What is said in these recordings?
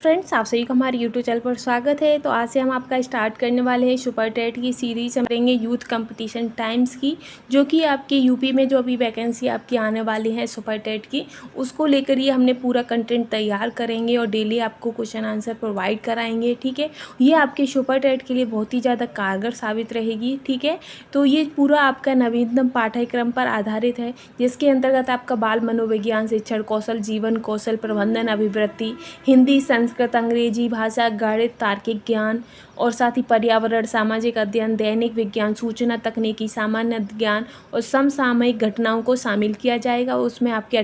Friends, आप सभी का हमारे यूट्यूब चैनल पर स्वागत है। तो आज से हम आपका स्टार्ट करने वाले हैं सुपर टेट की सीरीज। हम करेंगे यूथ कंपटीशन टाइम्स की, जो कि आपके यूपी में जो अभी वैकेंसी आपकी आने वाली है सुपर टेट की, उसको लेकर ही हमने पूरा कंटेंट तैयार करेंगे और डेली आपको क्वेश्चन आंसर प्रोवाइड कराएंगे। ठीक है, ये आपके सुपर टेट के लिए बहुत ही ज़्यादा कारगर साबित रहेगी। ठीक है, तो ये पूरा आपका नवीनतम पाठ्यक्रम पर आधारित है, जिसके अंतर्गत आपका बाल मनोविज्ञान, शिक्षण कौशल, जीवन कौशल, प्रबंधन, अभिवृत्ति, हिंदी, संस्कृत, अंग्रेजी भाषा, गणित, तार्किक ज्ञान और साथ ही पर्यावरण, सामाजिक अध्ययन, दैनिक विज्ञान, सूचना तकनीकी, सामान्य ज्ञान और समसामयिक घटनाओं को शामिल किया जाएगा। उसमें आपके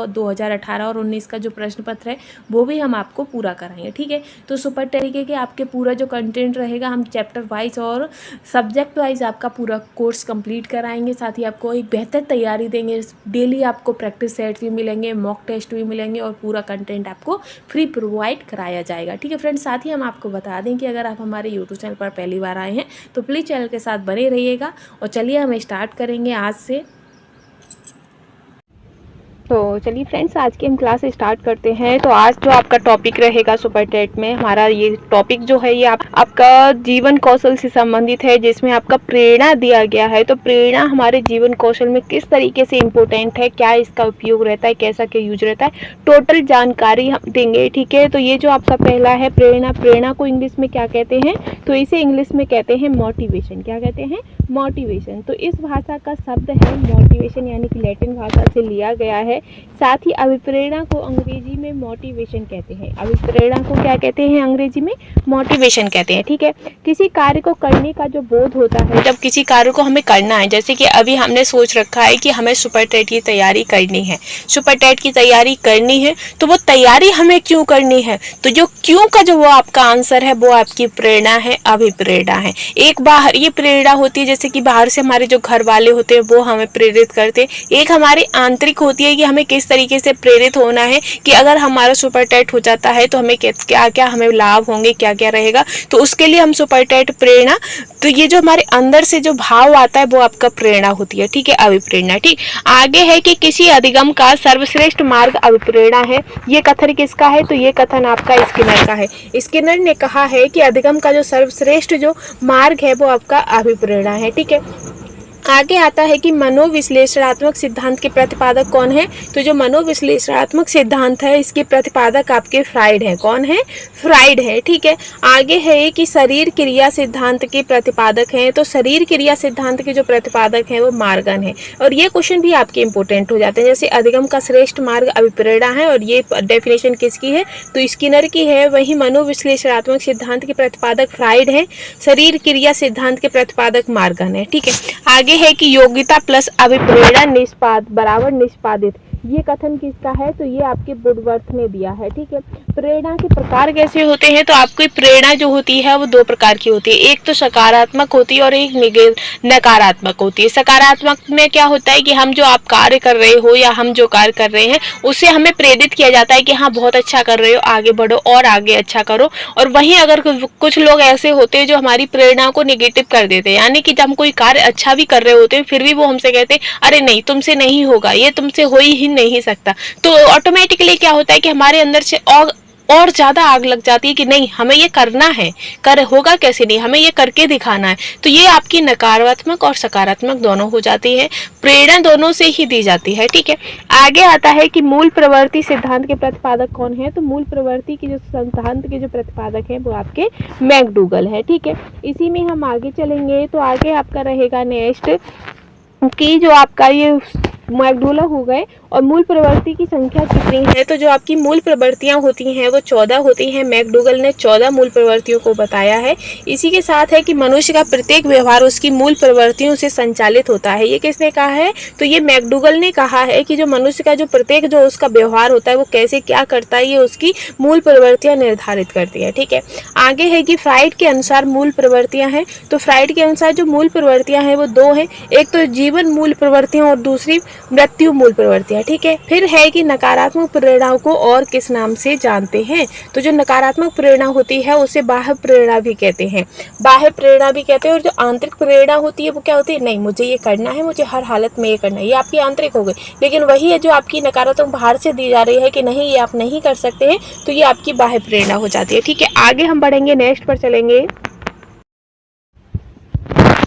2018 और 19 का जो प्रश्न पत्र है वो भी हम आपको पूरा कराएंगे। ठीक है, तो सुपर तरीके के आपके पूरा जो कंटेंट रहेगा, हम चैप्टर वाइज और सब्जेक्ट वाइज आपका पूरा कोर्स कंप्लीट कराएंगे। साथ ही आपको एक बेहतर तैयारी देंगे। डेली आपको प्रैक्टिस सेट्स भी मिलेंगे, मॉक टेस्ट भी मिलेंगे और पूरा कंटेंट आपको फ्री प्रोवाइड कराया जाएगा। ठीक है फ्रेंड्स, साथ ही हम आपको बता दें कि अगर आप हमारे यूट्यूब चैनल पर पहली बार आए हैं तो प्लीज़ चैनल के साथ बने रहिएगा। और चलिए हम स्टार्ट करेंगे आज से। तो चलिए फ्रेंड्स, आज की हम क्लास स्टार्ट करते हैं। तो आज जो आपका टॉपिक रहेगा सुपर टेट में, हमारा ये टॉपिक जो है ये आपका जीवन कौशल से संबंधित है, जिसमें आपका प्रेरणा दिया गया है। तो प्रेरणा हमारे जीवन कौशल में किस तरीके से इम्पोर्टेंट है, क्या इसका उपयोग रहता है, कैसा क्या यूज रहता है, टोटल जानकारी हम देंगे। ठीक है, तो ये जो आपका पहला है प्रेरणा, प्रेरणा को इंग्लिश में क्या कहते हैं, तो इसे इंग्लिश में कहते हैं मोटिवेशन। क्या कहते हैं? मोटिवेशन। तो इस भाषा का शब्द है मोटिवेशन, यानी कि लैटिन भाषा से लिया गया है। साथ ही अभिप्रेरणा को अंग्रेजी में मोटिवेशन कहते हैं। अभिप्रेरणा को क्या कहते हैं अंग्रेजी में? मोटिवेशन कहते हैं। ठीक है, किसी कार्य को करने का जो बोध होता है, जब किसी कार्य को हमें करना है, जैसे कि अभी हमने सोच रखा है कि हमें सुपर टेट की तैयारी करनी है, सुपर टेट की तैयारी करनी है, तो वो तैयारी हमें क्यों करनी है? तो जो क्यों का जो वो आपका आंसर है वो आपकी प्रेरणा है, अभिप्रेरणा है। एक बाहर ये प्रेरणा होती है, जैसे कि बाहर से हमारे जो घर वाले होते हैं वो हमें प्रेरित करते हैं। एक हमारी आंतरिक होती है कि हमें किस तरीके से प्रेरित होना है, कि अगर हमारा सुपर टेट हो जाता है तो हमें क्या क्या हमें लाभ होंगे, क्या क्या रहेगा, तो उसके लिए हम सुपर टेट प्रेरणा, तो ये जो हमारे अंदर से जो भाव आता है वो आपका प्रेरणा होती है। ठीक है, अभिप्रेरणा। ठीक, आगे है कि किसी अधिगम का सर्वश्रेष्ठ मार्ग अभिप्रेरणा है। ये कथन किसका है? तो ये कथन आपका स्किनर का है। स्किनर ने कहा है कि अधिगम का जो सर्वश्रेष्ठ जो मार्ग है वो आपका अभिप्रेरणा है। ठीक है, आगे आता है कि मनोविश्लेषणात्मक सिद्धांत के प्रतिपादक कौन है? तो जो मनोविश्लेषणात्मक सिद्धांत है इसके प्रतिपादक आपके फ्राइड हैं। कौन है? फ्राइड है। ठीक है, आगे है कि शरीर क्रिया सिद्धांत के प्रतिपादक हैं। तो शरीर क्रिया सिद्धांत के जो प्रतिपादक हैं वो मार्गन है। और ये क्वेश्चन भी आपके इंपॉर्टेंट हो जाते हैं, जैसे अधिगम का श्रेष्ठ मार्ग अभिप्रेरणा है और ये डेफिनेशन किसकी है? तो स्किनर की है। वही मनोविश्लेषणात्मक सिद्धांत के प्रतिपादक फ्राइड है, शरीर क्रिया सिद्धांत के प्रतिपादक मार्गन है। ठीक है, आगे है कि योग्यता प्लस अभिप्रेरणा निष्पाद बराबर निष्पादित। ये कथन किसका है? तो ये आपके वुडवर्थ ने दिया है। ठीक है, प्रेरणा के प्रकार कैसे होते हैं? तो आपकी प्रेरणा जो होती है वो दो प्रकार की होती है, एक तो सकारात्मक होती है और एक नकारात्मक होती है। सकारात्मक में क्या होता है कि हम जो आप कार्य कर रहे हो या हम जो कार्य कर रहे हैं उससे हमें प्रेरित किया जाता है कि हाँ बहुत अच्छा कर रहे हो, आगे बढ़ो और आगे अच्छा करो। और वहीं अगर कुछ लोग ऐसे होते हैं जो हमारी प्रेरणा को निगेटिव कर देते हैं, यानी कि जब हम कोई कार्य अच्छा भी कर रहे होते हैं फिर भी वो हमसे कहते हैं अरे नहीं तुमसे नहीं होगा, ये तुमसे हो ही नहीं सकता। तो ऑटोमेटिकली क्या होता है कि हमारे अंदर से और ज़्यादा आग लग जाती है कि नहीं हमें ये करना है, होगा कैसे नहीं, हमें ये करके दिखाना है। तो ये आपकी नकारात्मक और सकारात्मक दोनों हो जाती है, प्रेरणा दोनों से ही दी जाती है। ठीक है, आगे आता है कि मूल प्रवृत्ति सिद्धांत के प्रतिपादक कौन है? तो मूल प्रवृत्ति की जो सिद्धांत के जो प्रतिपादक है वो आपके मैकडूगल है। ठीक है, इसी में हम आगे चलेंगे। तो आगे आपका रहेगा नेक्स्ट कि जो आपका ये मैकडूगल हो गए और मूल प्रवृत्ति की संख्या कितनी है? तो जो आपकी मूल प्रवृत्तियां होती हैं वो 14 होती हैं। मैकडूगल ने 14 मूल प्रवृत्तियों को बताया है। इसी के साथ है कि मनुष्य का प्रत्येक व्यवहार उसकी मूल प्रवृत्तियों से संचालित होता है। ये किसने कहा है? तो ये मैकडूगल ने कहा है कि जो मनुष्य का जो प्रत्येक जो उसका व्यवहार होता है वो कैसे क्या करता है ये उसकी मूल प्रवृत्तियां निर्धारित करती है। ठीक है, आगे है कि फ्राइड के अनुसार मूल प्रवृत्तियां हैं। तो फ्राइड के अनुसार जो मूल प्रवृत्तियां हैं वो दो हैं, एक तो जीवन मूल प्रवृत्तियां और दूसरी मृत्यु मूल प्रवृत्तियां। ठीक है। फिर है कि नकारात्मक प्रेरणाओं को और किस नाम से जानते हैं? तो जो नकारात्मक प्रेरणा होती है उसे बाह्य प्रेरणा भी कहते हैं, बाह्य प्रेरणा भी कहते हैं। और जो आंतरिक प्रेरणा होती है वो क्या होती है? नहीं, मुझे ये करना है, मुझे हर हालत में ये करना है, ये आपकी आंतरिक हो गई। लेकिन वही है जो आपकी नकारात्मक बाहर से दी जा रही है कि नहीं ये आप नहीं कर सकते हैं, तो ये आपकी बाह्य प्रेरणा हो जाती है, ठीक है। आगे हम बढ़ेंगे, नेक्स्ट पर चलेंगे।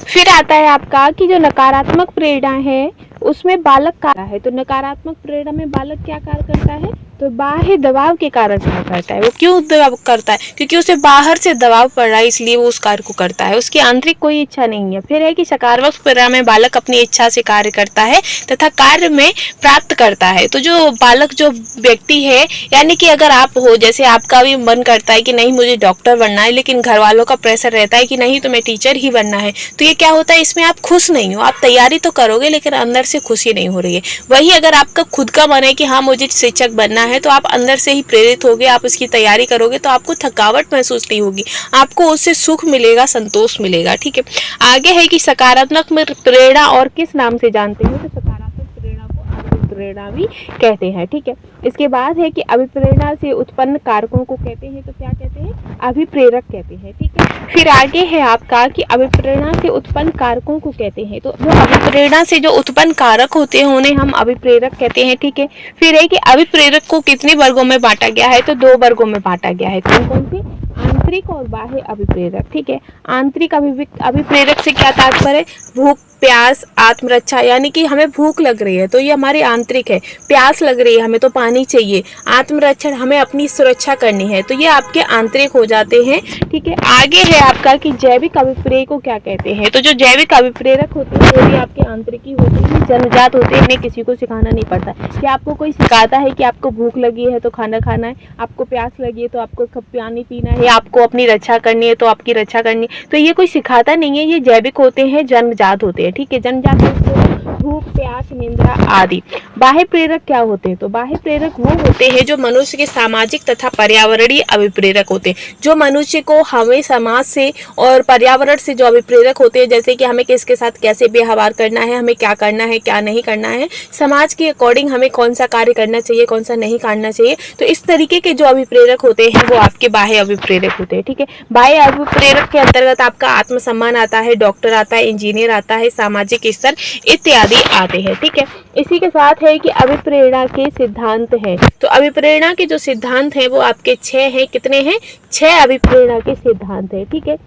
फिर आता है आपका कि जो नकारात्मक प्रेरणा है उसमें बालक का है। तो नकारात्मक प्रेरणा में बालक क्या कार्य करता है? तो बाह्य दबाव के कारण क्या करता है? वो क्यों दबाव करता है? क्योंकि उसे बाहर से दबाव पड़ रहा है, इसलिए वो उस कार्य को करता है, उसकी आंतरिक कोई इच्छा नहीं है। फिर है कि सकारात्मक प्रेरणा में बालक अपनी इच्छा से कार्य करता है तथा कार्य में प्राप्त करता है। तो जो बालक, जो व्यक्ति है, यानी कि अगर आप हो, जैसे आपका भी मन करता है कि नहीं मुझे डॉक्टर बनना है, लेकिन घर वालों का प्रेशर रहता है कि नहीं तुम्हें टीचर ही बनना है, तो ये क्या होता है, इसमें आप खुश नहीं हो। आप तैयारी तो करोगे लेकिन अंदर से खुशी नहीं हो रही है। वही अगर आपका खुद का मन है कि हाँ मुझे शिक्षक बनना है, तो आप अंदर से ही प्रेरित होगे, आप उसकी तैयारी करोगे, तो आपको थकावट महसूस नहीं होगी, आपको उससे सुख मिलेगा, संतोष मिलेगा, ठीक है। आगे है कि सकारात्मक प्रेरणा और किस नाम से जानते हैं? तो सकारात्मक प्रेरणा को अभिप्रेरणा भी कहते हैं, ठीक है। इसके बाद है कि अभिप्रेरणा से उत्पन्न कारकों को कहते हैं, तो क्या कहते हैं? अभिप्रेरक कहते हैं, ठीक है। फिर आगे है आपका कि अभिप्रेरणा से उत्पन्न कारकों को कहते हैं। तो जो अभिप्रेरणा से जो उत्पन्न कारक होते हैं उन्हें हम अभिप्रेरक कहते हैं, ठीक है। फिर है कि अभिप्रेरक को कितने वर्गों में बांटा गया है? तो 2 वर्गों में बांटा गया है। कौन कौन से? आंतरिक और बाह्य अभिप्रेरक, ठीक है। आंतरिक अभिप्रेरक से क्या तात्पर्य है? भूख, प्यास, आत्मरक्षा, यानी कि हमें भूख लग रही है तो ये हमारी आंतरिक है, प्यास लग रही है हमें तो पानी चाहिए, आत्मरक्षण हमें अपनी सुरक्षा करनी है, तो ये आपके आंतरिक हो जाते हैं, ठीक है। आगे है आपका कि जैविक अभिप्रेरक को क्या कहते हैं? तो जो जैविक अभिप्रेरक होते हैं वो भी आपके आंतरिक ही होते हैं, जन्मजात होते हैं, इन्हें किसी को सिखाना नहीं पड़ता। क्या आपको कोई सिखाता है कि आपको भूख लगी है तो खाना खाना है, आपको प्यास लगी है तो आपको कप पानी पीना है, आपको अपनी रक्षा करनी है तो आपकी रक्षा करनी है, तो ये कोई सिखाता नहीं है, ये जैविक होते हैं, जन्मजात होते हैं, ठीक है। जन्मजात होते हैं भूख, प्यास, निंद्रा आदि। बाह्य प्रेरक क्या होते हैं? तो बाह्य प्रेरक वो होते हैं जो मनुष्य के सामाजिक तथा पर्यावरणीय अभिप्रेरक होते हैं, जो मनुष्य को हमें समाज से और पर्यावरण से जो अभिप्रेरक होते हैं, जैसे कि हमें किसके साथ कैसे व्यवहार करना है, हमें क्या करना है, क्या नहीं करना है, समाज के अकॉर्डिंग हमें कौन सा कार्य करना चाहिए, कौन सा नहीं करना चाहिए, तो इस तरीके के जो अभिप्रेरक होते हैं वो आपके बाह्य अभिप्रेरक होते हैं, ठीक है। बाह्य अभिप्रेरक के अंतर्गत आपका आत्मसम्मान आता है, डॉक्टर आता है, इंजीनियर आता है, सामाजिक स्तर इत्यादि आते हैं, ठीक है। इसी के साथ है कि अभिप्रेरणा के सिद्धांत हैं। तो अभिप्रेरणा के जो सिद्धांत हैं वो आपके 6 हैं। कितने हैं? 6 अभिप्रेरणा के सिद्धांत हैं, ठीक है।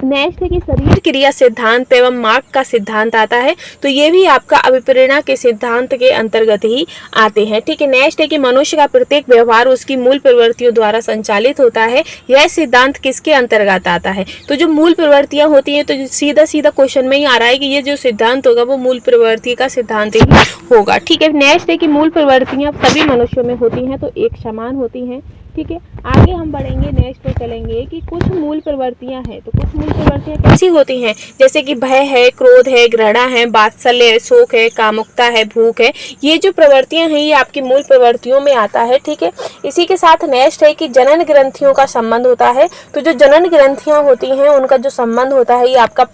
नेक्स्ट है कि शरीर क्रिया सिद्धांत एवं मार्ग का सिद्धांत आता है, तो ये भी आपका अभिप्रेरणा के सिद्धांत के अंतर्गत ही आते हैं, ठीक है। नेक्स्ट है कि मनुष्य का प्रत्येक व्यवहार उसकी मूल प्रवृत्तियों द्वारा संचालित होता है, यह सिद्धांत किसके अंतर्गत आता है? तो जो मूल प्रवृत्तियां होती हैं, तो सीधा सीधा क्वेश्चन में ही आ रहा है कि ये जो सिद्धांत होगा वो मूल प्रवृत्ति का सिद्धांत ही होगा, ठीक है। नेक्स्ट है कि मूल प्रवृत्तियां सभी मनुष्यों में होती हैं, तो एक समान होती हैं, ठीक है। आगे हम बढ़ेंगे, नेक्स्ट पे चलेंगे कि कुछ मूल प्रवृत्तियां हैं। तो कुछ मूल प्रवृत्तियां कैसी होती हैं? जैसे कि भय है, क्रोध है, घृणा है, वात्सल्य है, शोक है, कामुकता है, भूख है, ये जो प्रवृत्तियां हैं ये आपकी मूल प्रवृत्तियों में आता है, ठीक है। इसी के साथ नेक्स्ट है कि जनन ग्रंथियों का संबंध होता है। तो जो जनन ग्रंथियां होती हैं उनका जो संबंध होता है ये आपका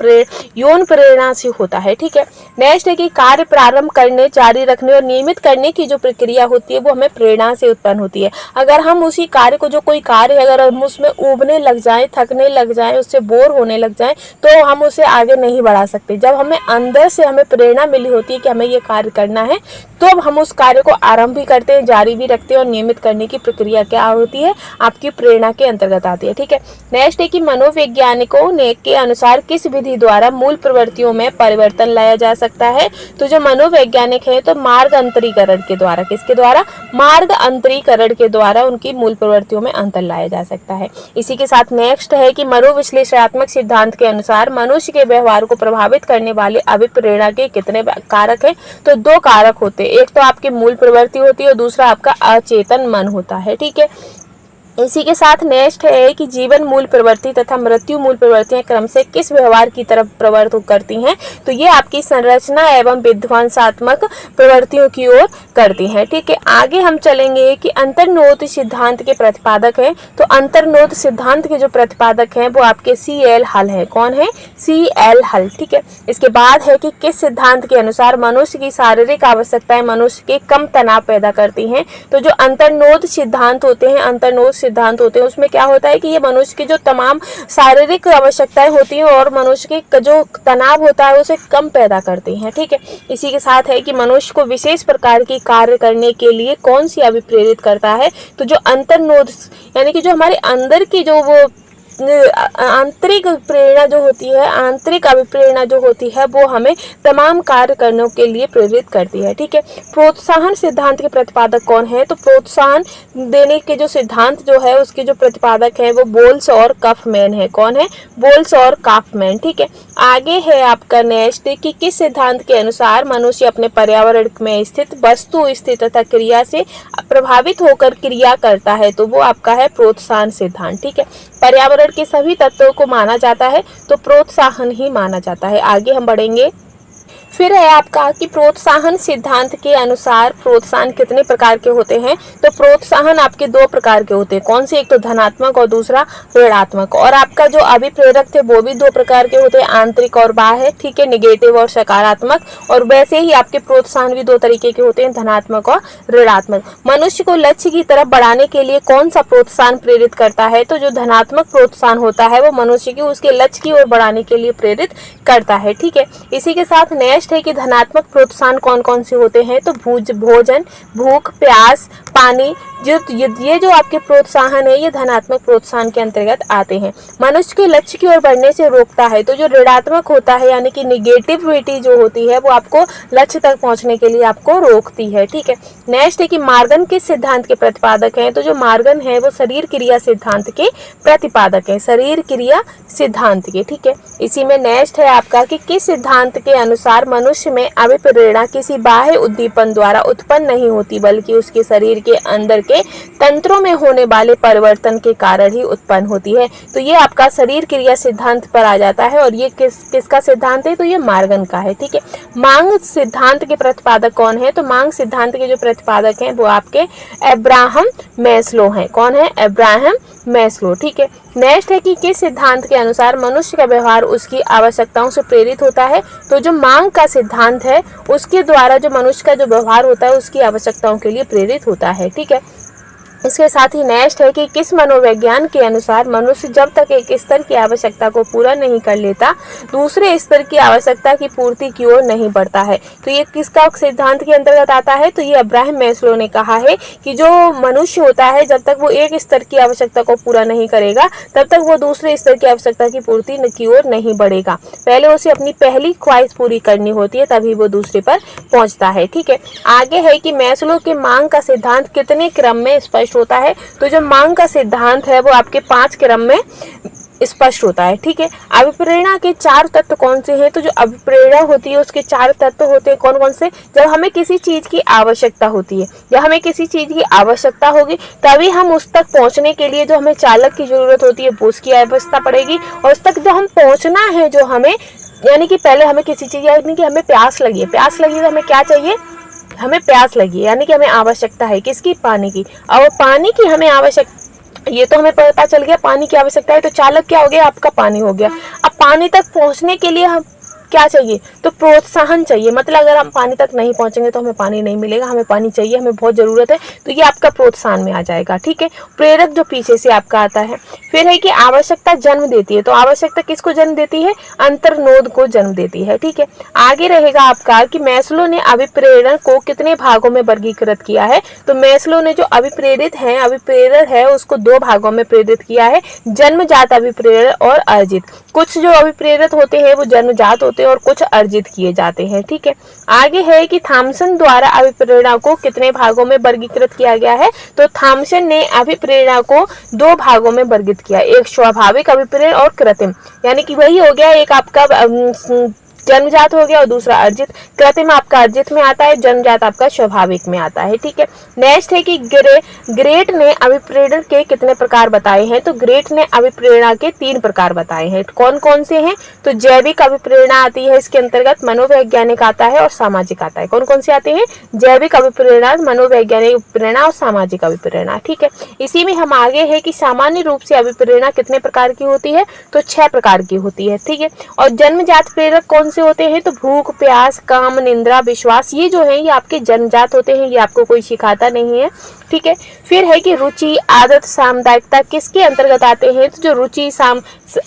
यौन प्रेरणा से होता है, ठीक है। नेक्स्ट है कि कार्य प्रारंभ करने, जारी रखने और नियमित करने की जो प्रक्रिया होती है वो हमें प्रेरणा से उत्पन्न होती है। अगर हम उसी कार्य को, जो कोई कार्य है, अगर हम उसमें ऊबने लग जाएं, थकने लग जाएं, उससे बोर होने लग जाएं, तो हम उसे आगे नहीं बढ़ा सकते। जब हमें अंदर से हमें प्रेरणा मिली होती है कि हमें ये कार्य करना है, तो अब हम उस कार्य को आरंभ भी करते हैं, जारी भी रखते हैं, और नियमित करने की प्रक्रिया क्या होती है? आपकी प्रेरणा के अंतर्गत आती है, ठीक है। नेक्स्ट है कि मनोवैज्ञानिकों ने के अनुसार किस विधि द्वारा मूल प्रवृत्तियों में परिवर्तन लाया जा सकता है? तो जो मनोवैज्ञानिक है तो मार्ग अंतरीकरण के द्वारा, किसके द्वारा? मार्ग अंतरीकरण के द्वारा उनकी मूल प्रवृत्तियों में अंतर लाया जा सकता है। इसी के साथ नेक्स्ट है कि मनोविश्लेषणात्मक सिद्धांत के अनुसार मनुष्य के व्यवहार को प्रभावित करने वाले अभिप्रेरणा के कितने कारक हैं? तो 2 कारक होते हैं, एक तो आपकी मूल प्रवृत्ति होती है और दूसरा आपका अचेतन मन होता है, ठीक है। इसी के साथ नेक्स्ट है कि जीवन मूल प्रवृत्ति तथा मृत्यु मूल प्रवृत्तियां क्रम से किस व्यवहार की तरफ प्रवृत्त करती हैं, तो ये आपकी संरचना एवं विध्वंसात्मक प्रवृत्तियों की ओर करती हैं। ठीक है, आगे हम चलेंगे कि अंतर्नोद सिद्धांत के प्रतिपादक हैं। तो अंतर्नोद सिद्धांत के जो प्रतिपादक हैं वो आपके C.L. हल है। कौन है? C.L. हल। ठीक है, इसके बाद है कि किस सिद्धांत के अनुसार मनुष्य की शारीरिक आवश्यकताएं मनुष्य के कम तनाव पैदा करती हैं। तो जो अंतर्नोद सिद्धांत होते हैं, अंतर्नोद सिद्धांत होते हैं, उसमें क्या होता है कि ये मनुष्य की जो तमाम शारीरिक आवश्यकताएं होती हैं और मनुष्य के जो तनाव होता है उसे कम पैदा करती हैं। ठीक है, इसी के साथ है कि मनुष्य को विशेष प्रकार की कार्य करने के लिए कौन सी अभिप्रेरित करता है। तो जो अंतर्नोद यानी कि जो हमारे अंदर की जो वो आंतरिक प्रेरणा जो होती है, आंतरिक अभिप्रेरणा जो होती है वो हमें तमाम कार्य करने के लिए प्रेरित करती है। ठीक है, प्रोत्साहन सिद्धांत के प्रतिपादक कौन है? तो प्रोत्साहन देने के जो सिद्धांत जो है उसके जो प्रतिपादक है वो बोल्स और काफमैन है। कौन है? बोल्स और काफमैन। ठीक है, आगे है आपका नेक्स्ट कि किस सिद्धांत के अनुसार मनुष्य अपने पर्यावरण में स्थित वस्तु, स्थिति तथा क्रिया से प्रभावित होकर क्रिया करता है। तो वो आपका है प्रोत्साहन सिद्धांत। ठीक है, पर्यावरण के सभी तत्वों को माना जाता है तो प्रोत्साहन ही माना जाता है। आगे हम बढ़ेंगे। फिर है आपका कि प्रोत्साहन सिद्धांत के अनुसार प्रोत्साहन कितने प्रकार के होते हैं। तो प्रोत्साहन आपके दो प्रकार के होते हैं। कौन से? एक तो धनात्मक और दूसरा ऋणात्मक। और आपका जो अभिप्रेरक थे वो भी दो प्रकार के होते हैं, आंतरिक और बाह्य। ठीक है, निगेटिव और सकारात्मक। और वैसे ही आपके प्रोत्साहन भी दो तरीके के होते हैं, धनात्मक और ऋणात्मक। मनुष्य को लक्ष्य की तरफ बढ़ाने के लिए कौन सा प्रोत्साहन प्रेरित करता है? तो जो धनात्मक प्रोत्साहन होता है वो मनुष्य की उसके लक्ष्य की ओर बढ़ाने के लिए प्रेरित करता है। ठीक है, इसी के साथ नेक्स्ट है कि धनात्मक प्रोत्साहन कौन कौन से होते हैं। तो भोजन, भूख, प्यास, पानी, ये जो आपके प्रोत्साहन है ये धनात्मक प्रोत्साहन के अंतर्गत आते हैं। मनुष्य के लक्ष्य की ओर बढ़ने से रोकता है। तो जो ऋणात्मक होता है यानी कि निगेटिविटी जो होती है वो आपको लक्ष्य तक पहुंचने के लिए आपको रोकती है। ठीक है, नेक्स्ट है कि मार्गन किस सिद्धांत के प्रतिपादक हैं। तो जो मार्गन है वो शरीर क्रिया सिद्धांत के प्रतिपादक है, शरीर क्रिया सिद्धांत के। ठीक है, इसी में नेक्स्ट है आपका कि किस सिद्धांत के अनुसार मनुष्य में अभिप्रेरणा किसी बाह्य उद्दीपन द्वारा उत्पन्न नहीं होती बल्कि उसके शरीर के अंदर के तंत्रों में होने वाले परिवर्तन के कारण ही उत्पन्न होती है। तो ये आपका शरीर क्रिया सिद्धांत पर आ जाता है और ये किसका सिद्धांत है? तो ये मार्गन का है। ठीक है, मांग सिद्धांत के प्रतिपादक कौन है? तो मांग सिद्धांत के जो प्रतिपादक हैं वो आपके अब्राहम मैस्लो हैं। कौन है? Abraham Maslow. ठीक है, नेक्स्ट है कि किस सिद्धांत के अनुसार मनुष्य का व्यवहार उसकी आवश्यकताओं से प्रेरित होता है। तो जो मांग का सिद्धांत है उसके द्वारा जो मनुष्य का जो व्यवहार होता है उसकी आवश्यकताओं के लिए प्रेरित होता है। ठीक है, इसके साथ ही नेक्स्ट है कि किस मनोविज्ञान के अनुसार मनुष्य जब तक एक स्तर की आवश्यकता को पूरा नहीं कर लेता दूसरे स्तर की आवश्यकता की पूर्ति की ओर नहीं बढ़ता है। तो ये किसका सिद्धांत के अंतर्गत आता है? तो ये अब्राहम मैस्लो ने कहा है कि जो मनुष्य होता है जब तक वो एक स्तर की आवश्यकता को पूरा नहीं करेगा तब तक वो दूसरे स्तर की आवश्यकता की पूर्ति की ओर नहीं बढ़ेगा। पहले उसे अपनी पहली ख्वाहिश पूरी करनी होती है तभी वो दूसरे पर पहुंचता है। ठीक है, आगे है कि मैस्लो के मांग का सिद्धांत कितने क्रम में स्पष्ट होता है। तो जो मांग का सिद्धांत है वो आपके 5 क्रम में स्पष्ट होता है। ठीक है, अभिप्रेरणा के 4 तत्व कौन से हैं? तो जो अभिप्रेरणा होती है उसके 4 तत्व होते हैं। कौन कौन से? जब हमें किसी चीज की आवश्यकता होती है, जब हमें किसी चीज की आवश्यकता होगी तभी हम उस तक पहुंचने के लिए जो हमें चालक की जरूरत होती है वो उसकी आवश्यकता पड़ेगी। और उस तक जो हम पहुंचना है जो हमें यानी कि पहले हमें किसी चीज यानी कि हमें प्यास लगी है, प्यास लगी तो हमें क्या चाहिए? हमें प्यास लगी यानी कि हमें आवश्यकता है किसकी? पानी की। और पानी की हमें आवश्यकता, ये तो हमें पता चल गया पानी की आवश्यकता है, तो चालक क्या हो गया? आपका पानी हो गया। अब पानी तक पहुंचने के लिए हम क्या चाहिए? तो प्रोत्साहन चाहिए। मतलब अगर हम पानी तक नहीं पहुंचेंगे तो हमें पानी नहीं मिलेगा, हमें पानी चाहिए, हमें बहुत जरूरत है, तो ये आपका प्रोत्साहन में आ जाएगा। ठीक है, प्रेरक जो पीछे से आपका आता है। फिर है कि आवश्यकता जन्म देती है। तो आवश्यकता किसको जन्म देती है? अंतर्नोद को जन्म देती है। ठीक है, आगे रहेगा आपका कि मैस्लो ने अभिप्रेरण को कितने भागों में वर्गीकृत किया है। तो मैस्लो ने जो अभिप्रेरण है उसको 2 भागों में प्रेरित किया है, जन्मजात अभिप्रेरण और अर्जित। कुछ जो अभिप्रेरित होते हैं वो जन्मजात होते हैं और कुछ अर्जित किए जाते हैं। ठीक है, आगे है कि थॉमसन द्वारा अभिप्रेरणा को कितने भागों में वर्गीकृत किया गया है। तो थॉमसन ने अभिप्रेरणा को 2 भागों में वर्गीकृत किया, एक स्वाभाविक अभिप्रेरण और कृत्रिम। यानी कि वही हो गया एक आपका जन्मजात हो गया और दूसरा अर्जित। कृत्रिम आपका अर्जित में आता है, जन्मजात आपका स्वाभाविक में आता है। ठीक है, नेक्स्ट है कि ग्रेट ने अभिप्रेरण के कितने प्रकार बताए हैं? तो ग्रेट ने अभिप्रेरणा के 3 प्रकार बताए हैं। कौन कौन से हैं? तो जैविक अभिप्रेरणा आती है इसके अंतर्गत, मनोवैज्ञानिक आता है और सामाजिक आता है। कौन कौन से आते हैं? जैविक अभिप्रेरणा, मनोवैज्ञानिक अभिप्रेरणा और सामाजिक अभिप्रेरणा। ठीक है, इसी में हम आगे है कि सामान्य रूप से अभिप्रेरणा कितने प्रकार की होती है? तो 6 प्रकार की होती है। ठीक है, और जन्मजात प्रेरक कौन से होते हैं? तो भूख, प्यास, काम, निंद्रा, विश्वास, ये जो है ये आपके जन्मजात होते हैं, ये आपको कोई सिखाता नहीं है। ठीक है, फिर है कि रुचि, आदत, सामुदायिकता किसके अंतर्गत आते हैं? तो जो रुचि,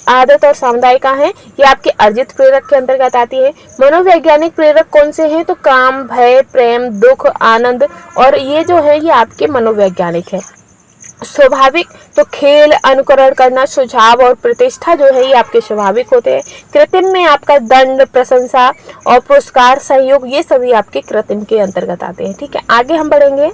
आदत और सामुदायिकता है ये आपके अर्जित प्रेरक के अंतर्गत आती है। मनोवैज्ञानिक प्रेरक कौन से हैं? तो काम, भय, प्रेम, दुख, आनंद, और ये जो है ये आपके मनोवैज्ञानिक है। स्वाभाविक तो खेल, अनुकरण करना, सुझाव और प्रतिष्ठा जो है ये आपके स्वाभाविक होते हैं। कृत्रिम में आपका दंड, प्रशंसा और पुरस्कार, सहयोग, ये सभी आपके कृत्रिम के अंतर्गत आते हैं। ठीक है, आगे हम बढ़ेंगे।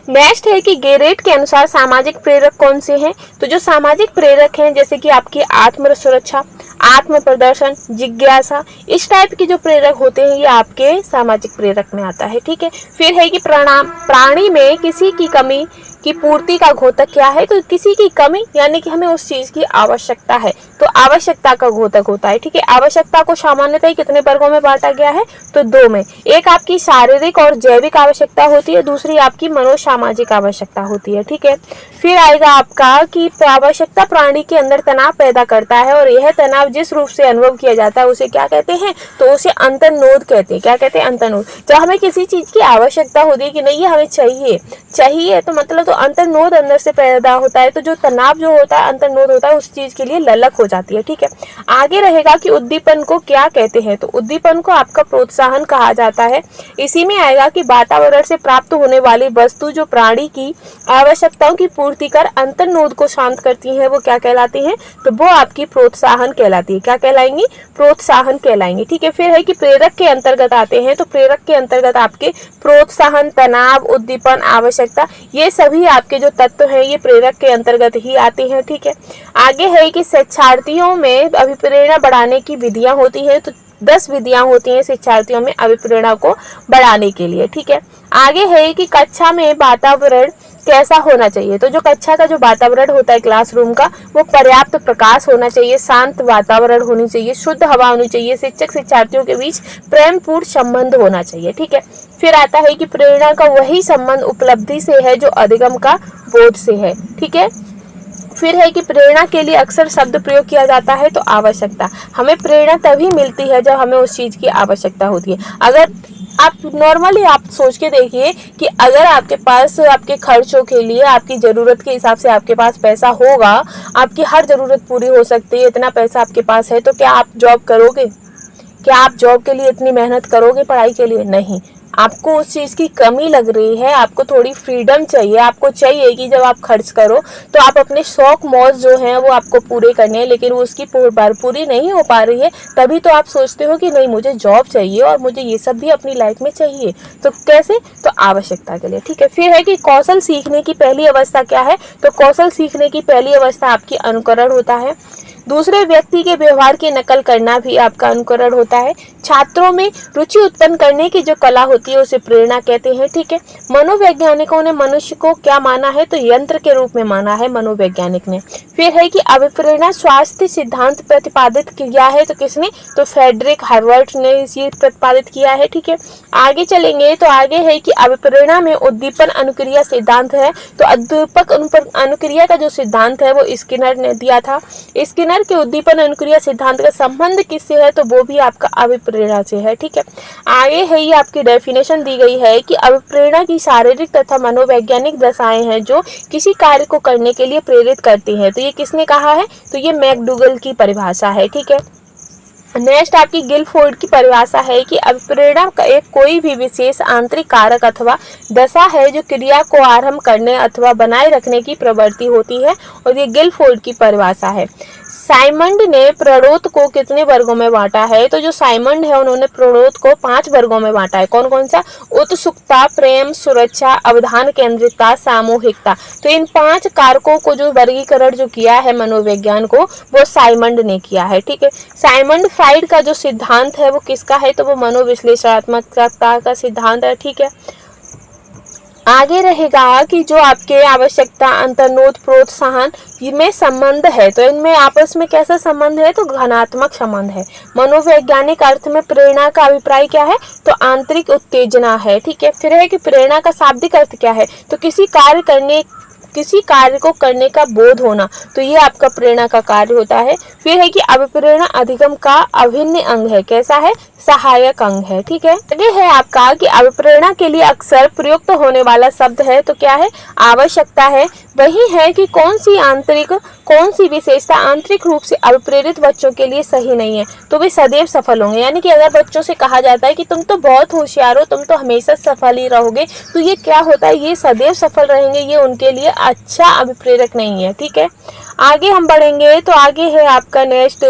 नेक्स्ट है कि गेरेट के अनुसार सामाजिक प्रेरक कौन से हैं? तो जो सामाजिक प्रेरक हैं जैसे कि आपकी आत्म सुरक्षा, आत्म प्रदर्शन, जिज्ञासा, इस टाइप के जो प्रेरक होते हैं ये आपके सामाजिक प्रेरक में आता है। ठीक है, फिर है कि प्राणी में किसी की कमी की पूर्ति का घोतक क्या है? तो किसी की कमी यानी कि हमें उस चीज की आवश्यकता है तो आवश्यकता का घोतक होता है। ठीक है, आवश्यकता को सामान्यतः कितने वर्गों में बांटा गया है? तो 2 में। एक आपकी शारीरिक और जैविक आवश्यकता होती है, दूसरी आपकी मनोसामाजिक आवश्यकता होती है। ठीक है, फिर आएगा आपका कि आवश्यकता प्राणी के अंदर तनाव पैदा करता है और यह तनाव जिस रूप से अनुभव किया जाता है उसे क्या कहते हैं? तो उसे अंतर्नोद कहते हैं। क्या कहते हैं? अंतर्नोद। जब हमें किसी चीज की आवश्यकता होती है कि नहीं ये हमें चाहिए तो मतलब तो अंतर्नोद अंदर से पैदा होता है, तो जो तनाव जो होता है अंतर्नोद होता है उस चीज के लिए ललक हो जाती है। ठीक है, आगे रहेगा कि उद्दीपन को क्या कहते हैं? तो उद्दीपन को आपका प्रोत्साहन कहा जाता है। इसी में आएगा कि वातावरण से प्राप्त होने वाली वस्तु जो प्राणी की आवश्यकताओं की पूर्ति कर अंतर्नोद को शांत करती है वो क्या कहलाती है? तो वो आपकी प्रोत्साहन कहलाती है। क्या कहलाएंगी? प्रोत्साहन कहलाएंगी। ठीक है, फिर है कि प्रेरक के अंतर्गत आते हैं, तो प्रेरक के अंतर्गत आपके प्रोत्साहन, तनाव, उद्दीपन, आवश्यकता, ये सभी आपके जो तत्व हैं ये प्रेरक के अंतर्गत ही आते हैं। ठीक है, आगे है कि शिक्षार्थियों में अभिप्रेरणा बढ़ाने की विधियां होती हैं, तो 10 विधियां होती हैं शिक्षार्थियों में अभिप्रेरणा को बढ़ाने के लिए। ठीक है, आगे है कि कक्षा में वातावरण कैसा होना चाहिए? तो जो कक्षा का जो वातावरण होता है क्लासरूम का वो पर्याप्त प्रकाश होना चाहिए, शांत वातावरण होनी चाहिए, शुद्ध हवा होनी चाहिए, शिक्षक शिक्षार्थियों के बीच प्रेमपूर्ण संबंध होना चाहिए। ठीक है, फिर आता है कि प्रेरणा का वही संबंध उपलब्धि से है जो अधिगम का बोध से है। ठीक है, फिर है कि प्रेरणा के लिए अक्सर शब्द प्रयोग किया जाता है, तो आवश्यकता। हमें प्रेरणा तभी मिलती है जब हमें उस चीज की आवश्यकता होती है। अगर आप नॉर्मली आप सोच के देखिए कि अगर आपके पास आपके खर्चों के लिए आपकी ज़रूरत के हिसाब से आपके पास पैसा होगा, आपकी हर ज़रूरत पूरी हो सकती है, इतना पैसा आपके पास है, तो क्या आप जॉब करोगे? क्या आप जॉब के लिए इतनी मेहनत करोगे पढ़ाई के लिए? नहीं। आपको उस चीज़ की कमी लग रही है, आपको थोड़ी फ्रीडम चाहिए, आपको चाहिए कि जब आप खर्च करो तो आप अपने शौक मौज जो हैं वो आपको पूरे करने हैं, लेकिन वो उसकी पूरी नहीं हो पा रही है, तभी तो आप सोचते हो कि नहीं मुझे जॉब चाहिए और मुझे ये सब भी अपनी लाइफ में चाहिए। तो कैसे? तो आवश्यकता के लिए। ठीक है, फिर है कि कौशल सीखने की पहली अवस्था क्या है? तो कौशल सीखने की पहली अवस्था आपकी अनुकरण होता है। दूसरे व्यक्ति के व्यवहार की नकल करना भी आपका अनुकरण होता है। छात्रों में रुचि उत्पन्न करने की जो कला होती है उसे प्रेरणा कहते हैं। ठीक है, मनोवैज्ञानिकों ने मनुष्य को क्या माना है? तो यंत्र के रूप में माना है मनोवैज्ञानिक ने। फिर है कि अभिप्रेरणा स्वास्थ्य सिद्धांत प्रतिपादित किया है, तो किसने? तो फ्रेडरिक हार्वर्ड ने ये प्रतिपादित किया है। ठीक है, आगे चलेंगे तो आगे है कि अभिप्रेरणा में उद्दीपन अनुक्रिया सिद्धांत है, तो उद्दीपक अनुक्रिया का जो सिद्धांत है वो स्किनर ने दिया था। स्किनर के उद्दीपन अनुक्रिया सिद्धांत का संबंध किससे है? तो वो भी आपका अभिप्रेरणा से है। ठीक है, आगे है ये आपकी डेफिनेशन दी गई है कि अभिप्रेरणा की शारीरिक तथा मनोवैज्ञानिक दशाएं हैं जो किसी कार्य को करने के लिए प्रेरित करती हैं। तो ये किसने कहा है? तो ये मैकडूगल की परिभाषा है। ठीक है, नेक्स्ट आपकी गिलफोर्ड की परिभाषा है कि अभिप्रेरणा का एक कोई भी विशेष आंतरिक कारक अथवा दशा है जो क्रिया को आरंभ करने अथवा बनाए रखने की प्रवृत्ति होती है, और ये गिलफोर्ड की परिभाषा है। साइमंड ने प्रणोद को कितने वर्गों में बांटा है? तो जो साइमंड है उन्होंने प्रणोद को 5 वर्गों में बांटा है। कौन कौन सा? उत्सुकता, प्रेम, सुरक्षा, अवधान केंद्रितता, सामूहिकता। तो इन 5 कारकों को जो वर्गीकरण जो किया है मनोविज्ञान को, वो साइमंड ने किया है। ठीक है, साइमंड फ्राइड का जो सिद्धांत है वो किसका है? तो वो मनोविश्लेषणात्मकता का सिद्धांत है। ठीक है, आगे रहेगा कि जो आपके आवश्यकता, अंतर्नोद, प्रोत्साहन में संबंध है, तो इनमें आपस में कैसा संबंध है? तो घनात्मक संबंध है। मनोवैज्ञानिक अर्थ में प्रेरणा का अभिप्राय क्या है? तो आंतरिक उत्तेजना है। ठीक है, फिर है कि प्रेरणा का शाब्दिक अर्थ क्या है? तो किसी कार्य को करने का बोध होना, तो ये आपका प्रेरणा का कार्य होता है। फिर है कि अभिप्रेरणा अधिगम का अभिन्न अंग है। कैसा है? सहायक अंग है। ठीक है, आगे है आपका कि अभिप्रेरणा के लिए अक्सर प्रयुक्त होने वाला शब्द है, तो क्या है? आवश्यकता है। वही है कि कौन सी विशेषता आंतरिक रूप से अभिप्रेरित बच्चों के लिए सही नहीं है, तो वे सदैव सफल होंगे। यानी कि अगर बच्चों से कहा जाता है कि तुम तो बहुत होशियार हो, तुम तो हमेशा सफल ही रहोगे, तो ये क्या होता है? ये सदैव सफल रहेंगे, ये उनके लिए अच्छा अभिप्रेरक नहीं है। ठीक है, आगे हम बढ़ेंगे तो आगे है आपका नेक्स्ट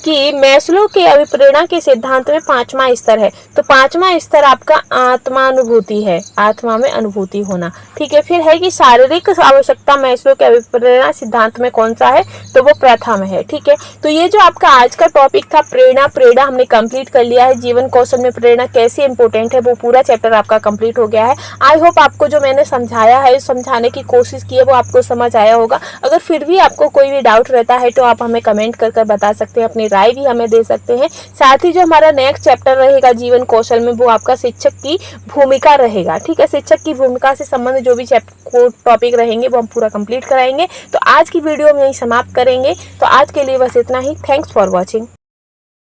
कि मैस्लो के अभिप्रेरणा के सिद्धांत में 5वां स्तर है। तो 5वां स्तर आपका आत्मानुभूति है, आत्मा में अनुभूति होना। ठीक है, फिर है कि शारीरिक आवश्यकता मैस्लो के अभिप्रेरणा सिद्धांत में कौन सा है? तो वो प्रथम है। ठीक है, तो ये जो आपका आज का टॉपिक था प्रेरणा हमने कंप्लीट कर लिया है। जीवन कौशल में प्रेरणा कैसे इंपॉर्टेंट है, वो पूरा चैप्टर आपका कंप्लीट हो गया है। आई होप आपको जो मैंने समझाया है, समझाने की कोशिश की है, वो आपको समझ आया होगा। अगर फिर भी आपको कोई भी डाउट रहता है तो आप हमें कमेंट कर बता सकते हैं, अपनी राय भी हमें दे सकते हैं। साथ ही जो हमारा नेक्स्ट चैप्टर रहेगा जीवन कौशल में, वो आपका शिक्षक की भूमिका रहेगा। ठीक है, शिक्षक की भूमिका से संबंधित जो भी टॉपिक रहेंगे वो हम पूरा कंप्लीट कराएंगे। तो आज की वीडियो हम यहीं समाप्त करेंगे। तो आज के लिए बस इतना ही। Thanks for watching.